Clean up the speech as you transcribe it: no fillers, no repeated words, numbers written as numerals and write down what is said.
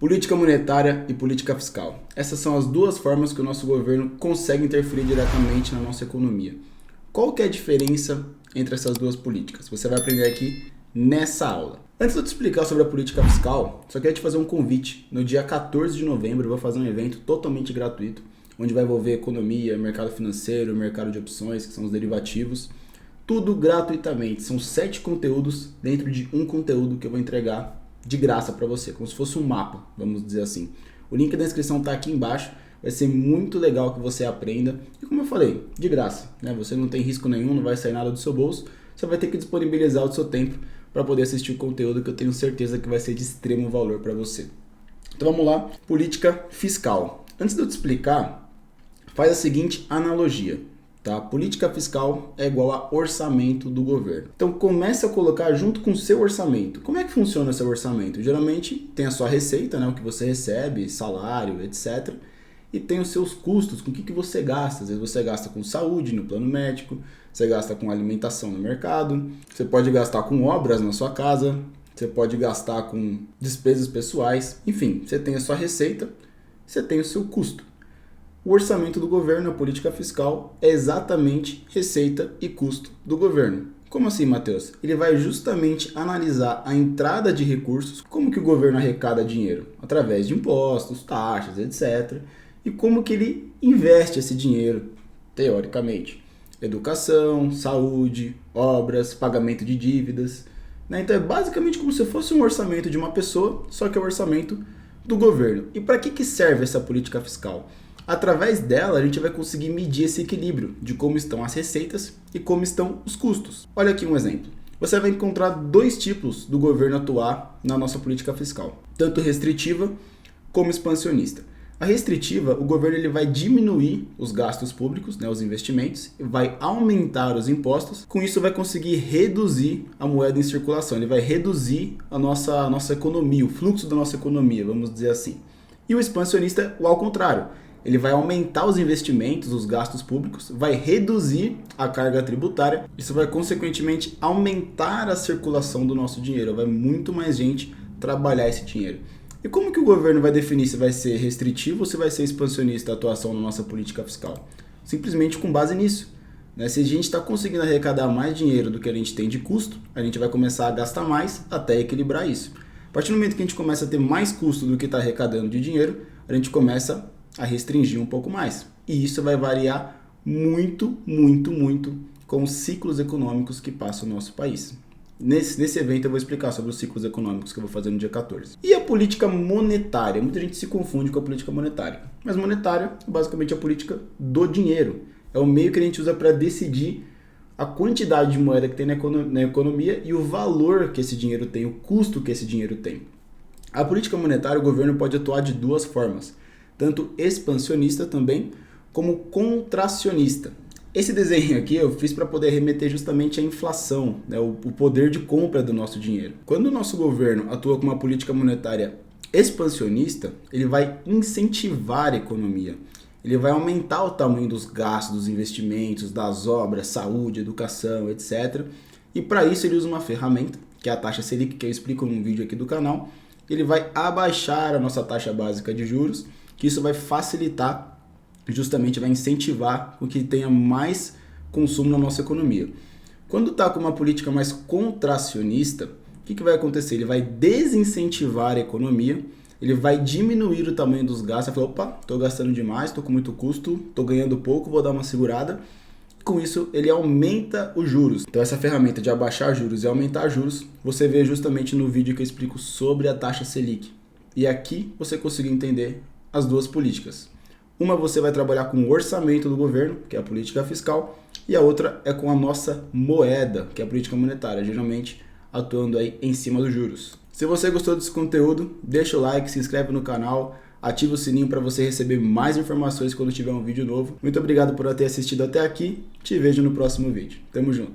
Política monetária e política fiscal. Essas são as duas formas que o nosso governo consegue interferir diretamente na nossa economia. Qual que é a diferença entre essas duas políticas? Você vai aprender aqui nessa aula. Antes de eu te explicar sobre a política fiscal, só queria te fazer um convite. No dia 14 de novembro eu vou fazer um evento totalmente gratuito, onde vai envolver economia, mercado financeiro, mercado de opções, que são os derivativos, tudo gratuitamente. São 7 conteúdos dentro de um conteúdo que eu vou entregar de graça para você, como se fosse um mapa, vamos dizer assim. O link da inscrição está aqui embaixo, vai ser muito legal que você aprenda. E como eu falei, de graça, né? Você não tem risco nenhum, não vai sair nada do seu bolso, você vai ter que disponibilizar o seu tempo para poder assistir o conteúdo que eu tenho certeza que vai ser de extremo valor para você. Então vamos lá, política fiscal. Antes de eu te explicar, faz a seguinte analogia. Tá? Política fiscal é igual a orçamento do governo. Então comece a colocar junto com o seu orçamento. Como é que funciona o seu orçamento? Geralmente tem a sua receita, né? O que você recebe, salário, etc. E tem os seus custos, com o que você gasta. Às vezes você gasta com saúde no plano médico, você gasta com alimentação no mercado, você pode gastar com obras na sua casa, você pode gastar com despesas pessoais. Enfim, você tem a sua receita, você tem o seu custo. O orçamento do governo, a política fiscal, é exatamente receita e custo do governo. Como assim, Matheus? Ele vai justamente analisar a entrada de recursos, como que o governo arrecada dinheiro, através de impostos, taxas, etc. E como que ele investe esse dinheiro, teoricamente. Educação, saúde, obras, pagamento de dívidas. Né? Então é basicamente como se fosse um orçamento de uma pessoa, só que é o orçamento do governo. E para que serve essa política fiscal? Através dela, a gente vai conseguir medir esse equilíbrio de como estão as receitas e como estão os custos. Olha aqui um exemplo. Você vai encontrar 2 tipos do governo atuar na nossa política fiscal, tanto restritiva como expansionista. A restritiva, o governo ele vai diminuir os gastos públicos, né, os investimentos, vai aumentar os impostos, com isso vai conseguir reduzir a moeda em circulação, ele vai reduzir a nossa economia, o fluxo da nossa economia, vamos dizer assim. E o expansionista, ao contrário. Ele vai aumentar os investimentos, os gastos públicos, vai reduzir a carga tributária, isso vai consequentemente aumentar a circulação do nosso dinheiro, vai muito mais gente trabalhar esse dinheiro. E como que o governo vai definir se vai ser restritivo ou se vai ser expansionista a atuação na nossa política fiscal? Simplesmente com base nisso. Né? Se a gente está conseguindo arrecadar mais dinheiro do que a gente tem de custo, a gente vai começar a gastar mais até equilibrar isso. A partir do momento que a gente começa a ter mais custo do que está arrecadando de dinheiro, a gente começa a restringir um pouco mais. E isso vai variar muito com os ciclos econômicos que passa o nosso país. Nesse evento eu vou explicar sobre os ciclos econômicos que eu vou fazer no dia 14. E a política monetária? Muita gente se confunde com a política monetária. Mas monetária é basicamente a política do dinheiro. É o meio que a gente usa para decidir a quantidade de moeda que tem na economia e o valor que esse dinheiro tem, o custo que esse dinheiro tem. A política monetária, o governo pode atuar de 2 formas. Tanto expansionista também, como contracionista. Esse desenho aqui eu fiz para poder remeter justamente à inflação, né, o poder de compra do nosso dinheiro. Quando o nosso governo atua com uma política monetária expansionista, ele vai incentivar a economia. Ele vai aumentar o tamanho dos gastos, dos investimentos, das obras, saúde, educação, etc. E para isso ele usa uma ferramenta, que é a taxa Selic, que eu explico num vídeo aqui do canal. Ele vai abaixar a nossa taxa básica de juros, que isso vai facilitar, justamente vai incentivar o que tenha mais consumo na nossa economia. Quando está com uma política mais contracionista, o que vai acontecer? Ele vai desincentivar a economia, ele vai diminuir o tamanho dos gastos, vai falar, opa, estou gastando demais, estou com muito custo, estou ganhando pouco, vou dar uma segurada. Com isso, ele aumenta os juros. Então essa ferramenta de abaixar juros e aumentar juros, você vê justamente no vídeo que eu explico sobre a taxa Selic. E aqui você conseguiu entender as 2 políticas. Uma você vai trabalhar com o orçamento do governo, que é a política fiscal, e a outra é com a nossa moeda, que é a política monetária, geralmente atuando aí em cima dos juros. Se você gostou desse conteúdo, deixa o like, se inscreve no canal, ativa o sininho para você receber mais informações quando tiver um vídeo novo. Muito obrigado por ter assistido até aqui, te vejo no próximo vídeo. Tamo junto!